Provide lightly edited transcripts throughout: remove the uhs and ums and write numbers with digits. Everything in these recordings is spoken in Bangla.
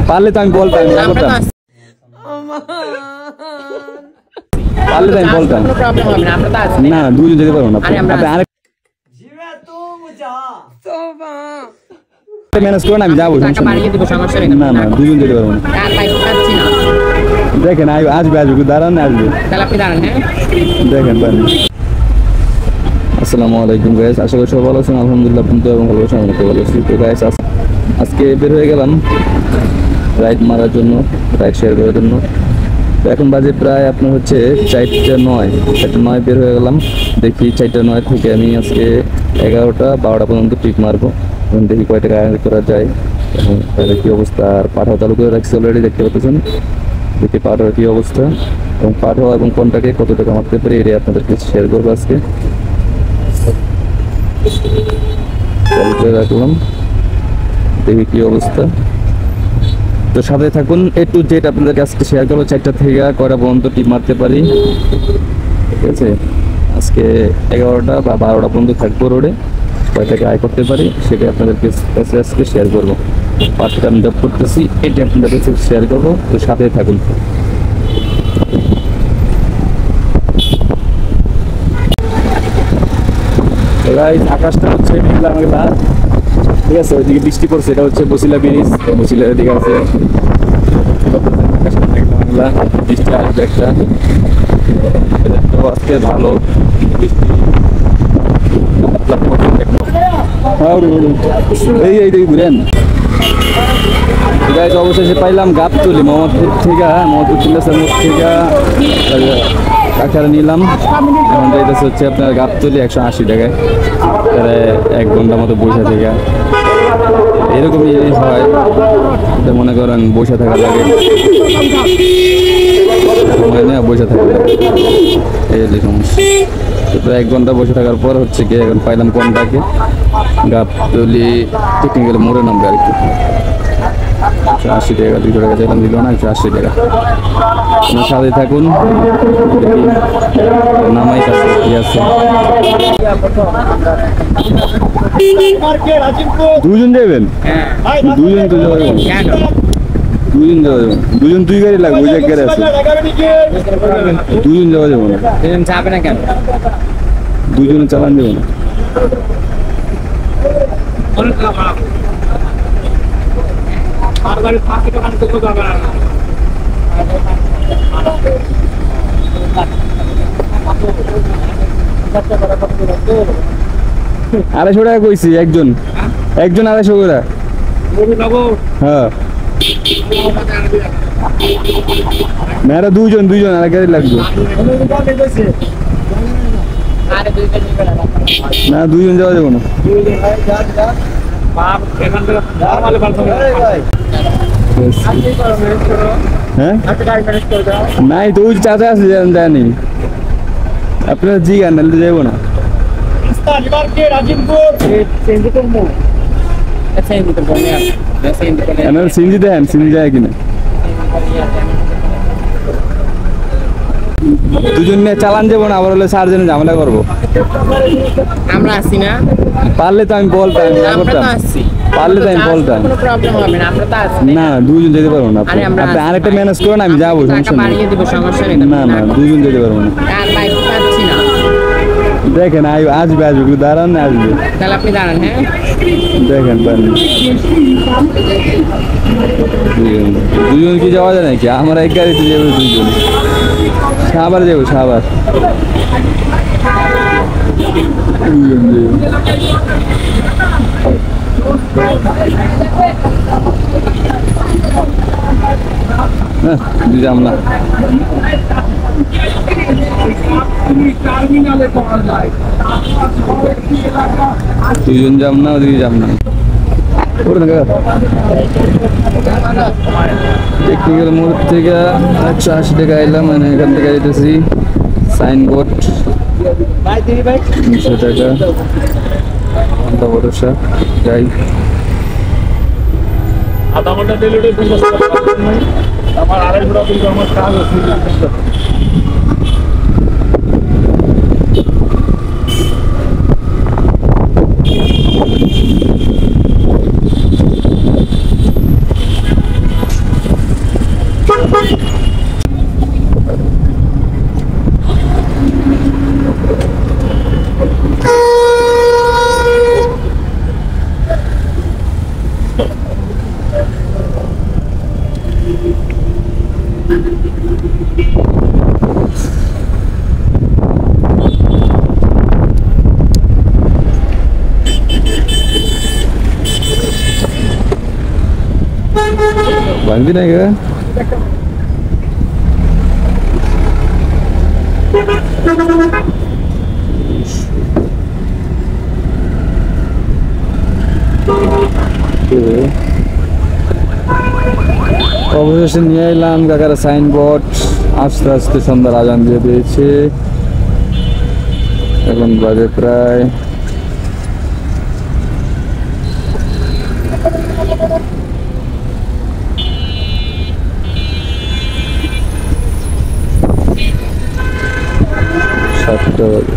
পারলে তো আমি বলতাম, পারলে তো আমি বলতাম না, দুজন যেতে পারবো না। আরেক ম্যানেজ করুন, আমি যাবো, না না দুজন যেতে পারবো না। দেখেন আসবে দাঁড়ান, আসবে দেখেন। আসসালামু আলাইকুম গাইস, আশা করি সবাই ভালো আছেন। আলহামদুলিল্লাহ কিন্তু এবং ভালো আছেন, আমি ভালো আছি। তো গাইস আজকে বের হয়ে গেলাম রাইড মারার জন্য, রাইড শেয়ার করার জন্য। তো এখন বাজে প্রায় আপনার হচ্ছে 4:09 বের হয়ে গেলাম। দেখি 4:09 থেকে আমি আজকে 11টা 12টা পর্যন্ত ট্রিপ মারবো। এখন দেখি কয় টাকা আয় করা যায় এবং তাদের কী অবস্থা। আর পাঠাও চালু করে রাখছি অলরেডি, দেখতে পাচ্ছেন। দেখি পাঠাওয়ার কী অবস্থা এবং পাঠাও এবং কোনটাকে কত টাকা মারতে পারি এটা আপনাদেরকে শেয়ার করবো আজকে। চালু করে রাখলাম, দেখি কী অবস্থা। তো সাথে থাকুন, A to Z আপনাদেরকে আজকে শেয়ার করবো। 4টা থেকে কয়টা পর্যন্ত টিপ মারতে পারি, ঠিক আছে। আজকে 11টা বা 12টা পর্যন্ত থাকবো রোডে, কয় টাকা আয় করতে পারি সেটা আপনাদেরকে আজকে শেয়ার করবো। পাঁচটা আমি জব করতেছি, এটি আপনাদেরকে শেয়ার করবো। তো সাথে থাকুন। আকাশটা হচ্ছে মেঘলা মেঘলা, ঠিক আছে। ওইদিকে বৃষ্টি পড়ছে, এটা হচ্ছে বসিলা ব্রিজ, বসিলার দিকে আছে। বৃষ্টি আসবে একটা, তো আজকে ভালো বৃষ্টি। এই ঘুরেন অবশেষে পাইলাম গাবতলি, মোহাম্মদপুর থেকে কাঁকড়া নিলাম। এখন যাইতেছে হচ্ছে আপনার গাবতলি 180 টাকায়, 1 ঘন্টার মতো বসে থেকে। এরকমই হয়, মনে করেন বসে থাকা লাগে, বসে থাকা লাগে, এই সমস্যা। তো 1 ঘন্টা বসে থাকার পর হচ্ছে কি এখন পাইলাম কোনটাকে, গাবতলি টেকনিক্যাল মোড়ে নামবে আর কি। 180 টাকা, 200 টাকা চাইলাম, দিল না, 180 টাকা। সাথে থাকুন, দেখি নামাই কাছে কি আছে। দুজন যাবেন? দুজন তো যাবেন, দুজন যাওয়া যাবে, দুজন 2 গাড়ি লাগবে, ওই জায়গায় আছে, দুজন যাওয়া যাবে না। যাবে না কেন? দুজনে চালান যাবে না। আড়াইশো টাকা কইছি, একজন 250 করে। হ্যাঁ মেয়েরা দুজন আর গাড়ি লাগবে না, দুজন যাওয়া যাবো না। হ্যাঁ নাই তো, ওই চাচা আছে জানি, আপনারা জিগান নাহলে যাবো না। সিনজি দেন, সিনজি যায় কিনা। দুজন নিয়ে চালান যাবো না, আবার হলে 4 জনে ঝামেলা করবো। আমরা আসি না, পারলে তো আমি বলতাম, পারলে তো আমি বলতাম না, দুজন যেতে পারবো না। আপনি আরেকটা ম্যানেজ করুন, আমি যাবো, না না দুজন যেতে পারবো না। দেখেন আসবে দাঁড়ান, আসবে, তাহলে আপনি দাঁড়ান। হ্যাঁ দেখেন দুজন কি যাওয়া যায় নাকি? আমার এক গাড়িতে যাবে দুজন, সাবার যাবো, সাবার যাম না। দুজন যাম না, ওদিকে যাম না। টেকনিক্যাল মোড় থেকে 180 টাকা এলাম, মানে এখান থেকে যেতেছি সাইনবোর্ড 200 টাকা, ভরসা যাই। আধা ঘন্টা ডেলিভারি আমার 2.5 ঘন্টা কিন্তু আমার কাজ আছে। ভাঙবি না গে অবশেষে নিয়ে এলাম কাকার সাইনবোর্ড। আস্তে আস্তে সন্ধ্যার আজান দিয়ে দিয়েছে। এখন বাজে প্রায় সাতটা বাজে।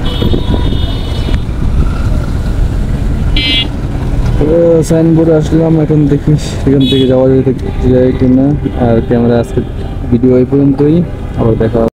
সাইনবোর্ডে আসলাম, এখন দেখি সেখান থেকে যাওয়া যায় কিনা। আর ক্যামেরা আজকে ভিডিও এই পর্যন্তই, আবার দেখা হবে।